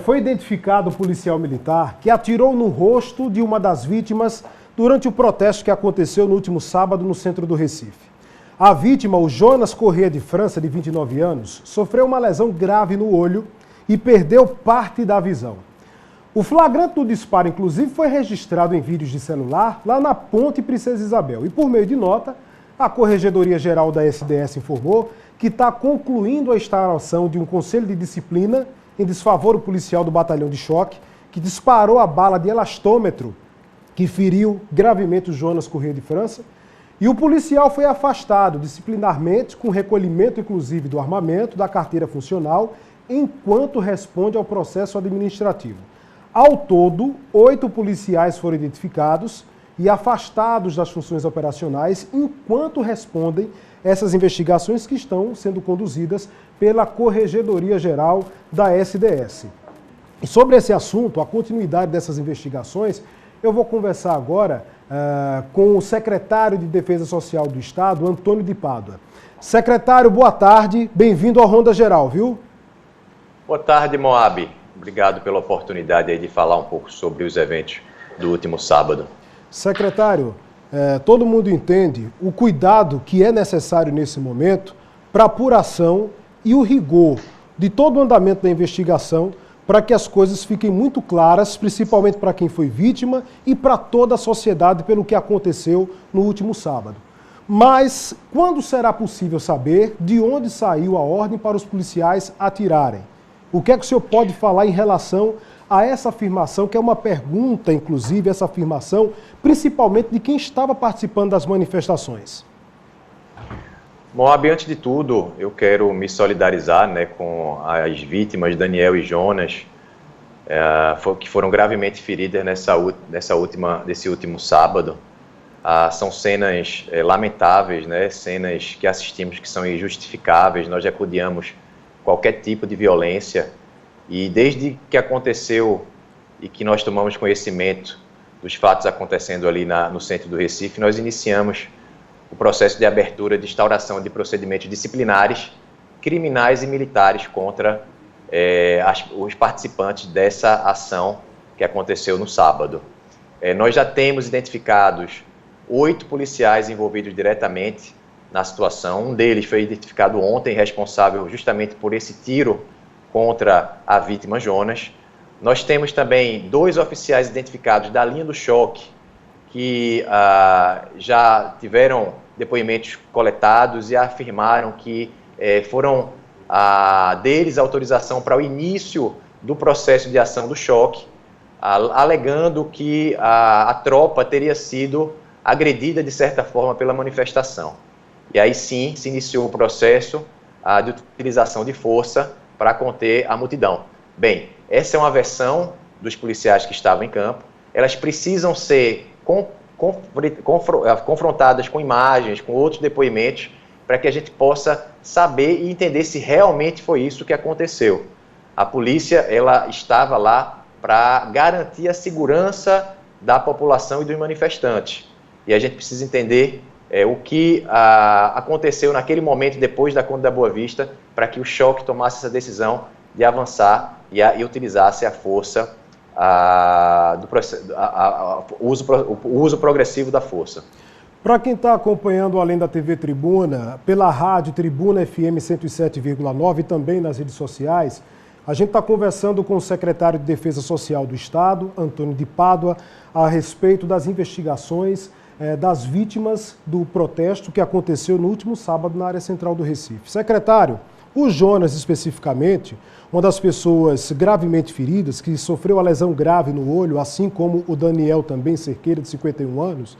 Foi identificado o policial militar que atirou no rosto de uma das vítimas durante o protesto que aconteceu no último sábado no centro do Recife. A vítima, o Jonas Corrêa de França, de 29 anos, sofreu uma lesão grave no olho e perdeu parte da visão. O flagrante do disparo, inclusive, foi registrado em vídeos de celular lá na Ponte Princesa Isabel. E por meio de nota, a Corregedoria Geral da SDS informou que está concluindo a instalação de um conselho de disciplina em desfavor do policial do batalhão de choque, que disparou a bala de elastômetro que feriu gravemente o Jonas Corrêa de França. E o policial foi afastado disciplinarmente, com recolhimento inclusive do armamento, da carteira funcional, enquanto responde ao processo administrativo. Ao todo, 8 policiais foram identificados e afastados das funções operacionais enquanto respondem essas investigações que estão sendo conduzidas pela Corregedoria Geral da SDS. E sobre esse assunto, a continuidade dessas investigações, eu vou conversar agora com o secretário de Defesa Social do Estado, Antônio de Pádua. Secretário, boa tarde, bem-vindo ao Ronda Geral, viu? Boa tarde, Moab. Obrigado pela oportunidade aí de falar um pouco sobre os eventos do último sábado. Secretário, todo mundo entende o cuidado que é necessário nesse momento para a apuração e o rigor de todo o andamento da investigação para que as coisas fiquem muito claras, principalmente para quem foi vítima e para toda a sociedade pelo que aconteceu no último sábado. Mas quando será possível saber de onde saiu a ordem para os policiais atirarem? O que é que o senhor pode falar em relação a essa afirmação, que é uma pergunta, inclusive, essa afirmação, principalmente de quem estava participando das manifestações? Moab, antes de tudo, eu quero me solidarizar, com as vítimas, Daniel e Jonas, que foram gravemente feridas nesse último sábado. São cenas lamentáveis, cenas que assistimos que são injustificáveis. Nós repudiamos qualquer tipo de violência. E desde que aconteceu e que nós tomamos conhecimento dos fatos acontecendo ali no centro do Recife, nós iniciamos o processo de abertura de instauração de procedimentos disciplinares, criminais e militares contra os participantes dessa ação que aconteceu no sábado. Nós já temos identificados 8 policiais envolvidos diretamente na situação. Um deles foi identificado ontem, responsável justamente por esse tiro contra a vítima Jonas. Nós temos também 2 oficiais identificados da linha do choque que já tiveram depoimentos coletados e afirmaram que foram deles a autorização para o início do processo de ação do choque, alegando que a tropa teria sido agredida de certa forma pela manifestação. E aí sim se iniciou o processo de utilização de força para conter a multidão. Bem, essa é uma versão dos policiais que estavam em campo. Elas precisam ser confrontadas com imagens, com outros depoimentos, para que a gente possa saber e entender se realmente foi isso que aconteceu. A polícia ela estava lá para garantir a segurança da população e dos manifestantes. E a gente precisa entender o que aconteceu naquele momento depois da Conde da Boa Vista, para que o choque tomasse essa decisão de avançar e utilizasse a força, o uso progressivo da força. Para quem está acompanhando além da TV Tribuna, pela rádio Tribuna FM 107,9 e também nas redes sociais, a gente está conversando com o secretário de Defesa Social do Estado, Antônio de Pádua, a respeito das investigações das vítimas do protesto que aconteceu no último sábado na área central do Recife. Secretário, o Jonas especificamente, uma das pessoas gravemente feridas, que sofreu a lesão grave no olho, assim como o Daniel também, Cerqueira, de 51 anos,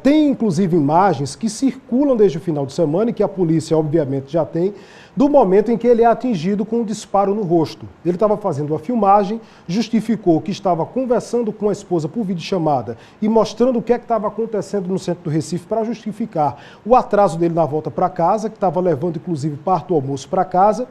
tem inclusive imagens que circulam desde o final de semana e que a polícia obviamente já tem, do momento em que ele é atingido com um disparo no rosto. Ele estava fazendo uma filmagem, justificou que estava conversando com a esposa por videochamada e mostrando o que estava acontecendo no centro do Recife para justificar o atraso dele na volta para casa, que estava levando inclusive parte do almoço para casa,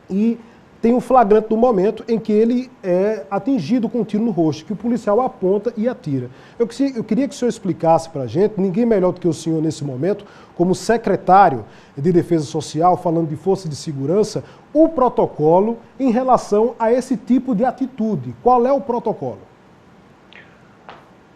e tem um flagrante do momento em que ele é atingido com um tiro no rosto, que o policial aponta e atira. Eu queria que o senhor explicasse para a gente, ninguém melhor do que o senhor nesse momento, como secretário de Defesa Social, falando de força de segurança, o protocolo em relação a esse tipo de atitude. Qual é o protocolo?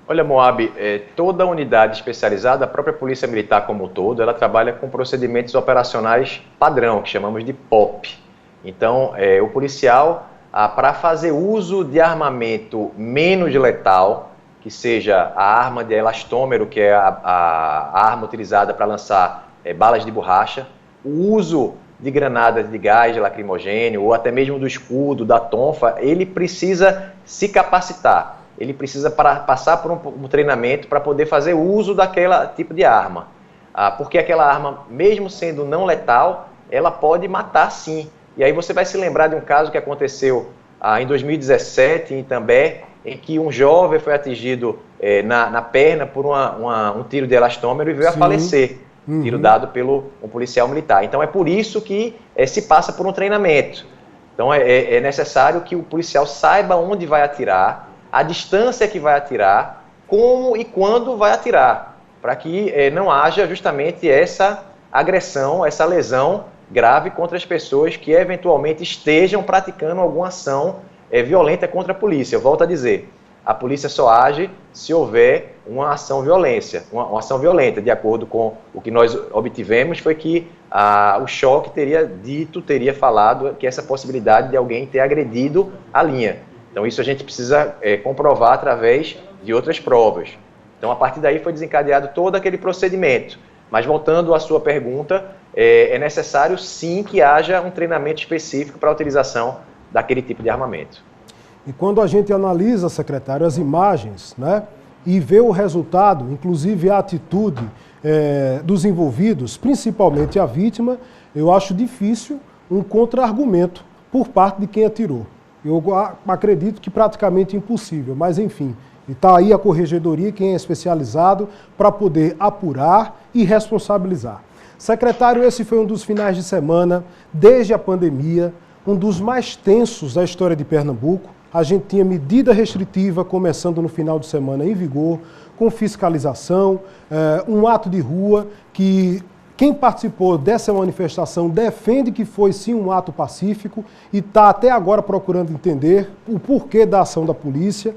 Olha, Moab, toda unidade especializada, a própria Polícia Militar como um todo, ela trabalha com procedimentos operacionais padrão, que chamamos de POP. Então, o policial, para fazer uso de armamento menos letal, que seja a arma de elastômero, que é a arma utilizada para lançar balas de borracha, o uso de granadas de gás lacrimogênio, ou até mesmo do escudo, da tonfa, ele precisa se capacitar. Ele precisa passar por um treinamento para poder fazer uso daquele tipo de arma. Porque aquela arma, mesmo sendo não letal, ela pode matar sim. E aí você vai se lembrar de um caso que aconteceu em 2017 em Itambé, em que um jovem foi atingido na perna por um tiro de elastômero e veio a falecer. Tiro dado pelo um policial militar. Então é por isso que se passa por um treinamento. Então é necessário que o policial saiba onde vai atirar, a distância que vai atirar, como e quando vai atirar, para que não haja justamente essa agressão, essa lesão grave contra as pessoas que eventualmente estejam praticando alguma ação violenta contra a polícia. Eu volto a dizer, a polícia só age se houver uma ação violenta. De acordo com o que nós obtivemos, foi que o choque teria falado que essa possibilidade de alguém ter agredido a linha. Então isso a gente precisa comprovar através de outras provas. Então a partir daí foi desencadeado todo aquele procedimento. Mas voltando à sua pergunta, é necessário sim que haja um treinamento específico para a utilização daquele tipo de armamento. E quando a gente analisa, secretário, as imagens, né, e vê o resultado, inclusive a atitude dos envolvidos, principalmente a vítima, eu acho difícil um contra-argumento por parte de quem atirou. Eu acredito que praticamente impossível, mas enfim, está aí a corregedoria, quem é especializado, para poder apurar e responsabilizar. Secretário, esse foi um dos finais de semana, desde a pandemia, um dos mais tensos da história de Pernambuco. A gente tinha medida restritiva começando no final de semana em vigor, com fiscalização, um ato de rua que quem participou dessa manifestação defende que foi sim um ato pacífico e está até agora procurando entender o porquê da ação da polícia.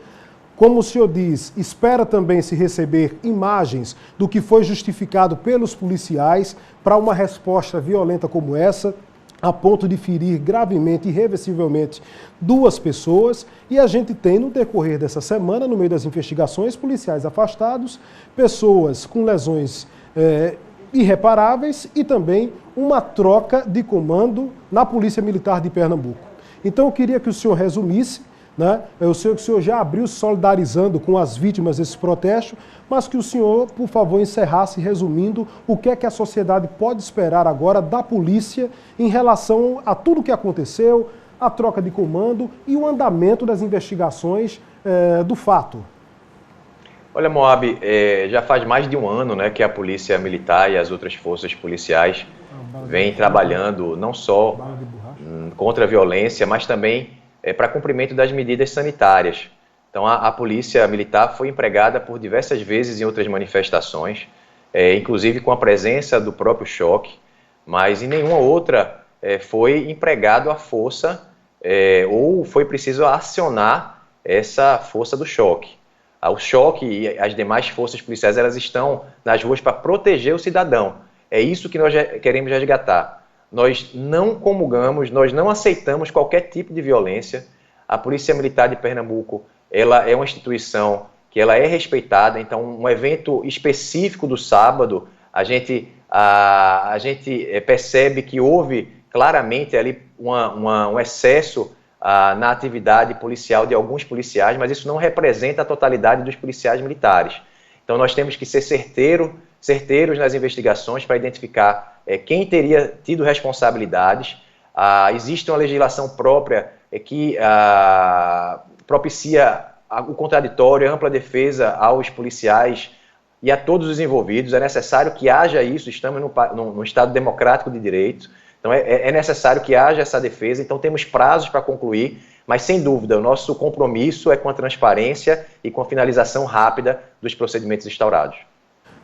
Como o senhor diz, espera também se receber imagens do que foi justificado pelos policiais para uma resposta violenta como essa, a ponto de ferir gravemente, irreversivelmente, 2 pessoas. E a gente tem, no decorrer dessa semana, no meio das investigações, policiais afastados, pessoas com lesões irreparáveis e também uma troca de comando na Polícia Militar de Pernambuco. Então eu queria que o senhor resumisse, né? Eu sei que o senhor já abriu se solidarizando com as vítimas desse protesto, mas que o senhor, por favor, encerrasse resumindo o que é que a sociedade pode esperar agora da polícia em relação a tudo o que aconteceu, a troca de comando e o andamento das investigações do fato. Olha, Moab, já faz mais de um ano, né, que a Polícia Militar e as outras forças policiais vêm trabalhando não só contra a violência, mas também para cumprimento das medidas sanitárias. Então, a Polícia Militar foi empregada por diversas vezes em outras manifestações, inclusive com a presença do próprio choque, mas em nenhuma outra foi empregado a força ou foi preciso acionar essa força do choque. O choque e as demais forças policiais, elas estão nas ruas para proteger o cidadão. É isso que nós queremos resgatar. Nós não comungamos, nós não aceitamos qualquer tipo de violência. A Polícia Militar de Pernambuco, ela é uma instituição que ela é respeitada. Então, um evento específico do sábado, a gente percebe que houve claramente ali um excesso na atividade policial de alguns policiais, mas isso não representa a totalidade dos policiais militares. Então nós temos que ser certeiros nas investigações para identificar quem teria tido responsabilidades. Existe uma legislação própria que propicia o contraditório, a ampla defesa aos policiais e a todos os envolvidos. É necessário que haja isso, estamos num Estado democrático de direito. Então é necessário que haja essa defesa, então temos prazos para concluir, mas sem dúvida o nosso compromisso é com a transparência e com a finalização rápida dos procedimentos instaurados.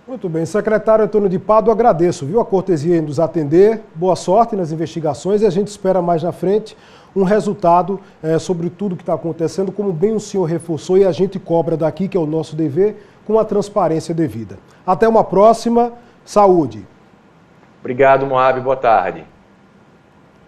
Muito bem, secretário Antônio de Pádua, agradeço, viu, a cortesia em nos atender, boa sorte nas investigações e a gente espera mais na frente um resultado sobre tudo que está acontecendo, como bem o senhor reforçou, e a gente cobra daqui, que é o nosso dever, com a transparência devida. Até uma próxima, saúde! Obrigado, Moab, boa tarde.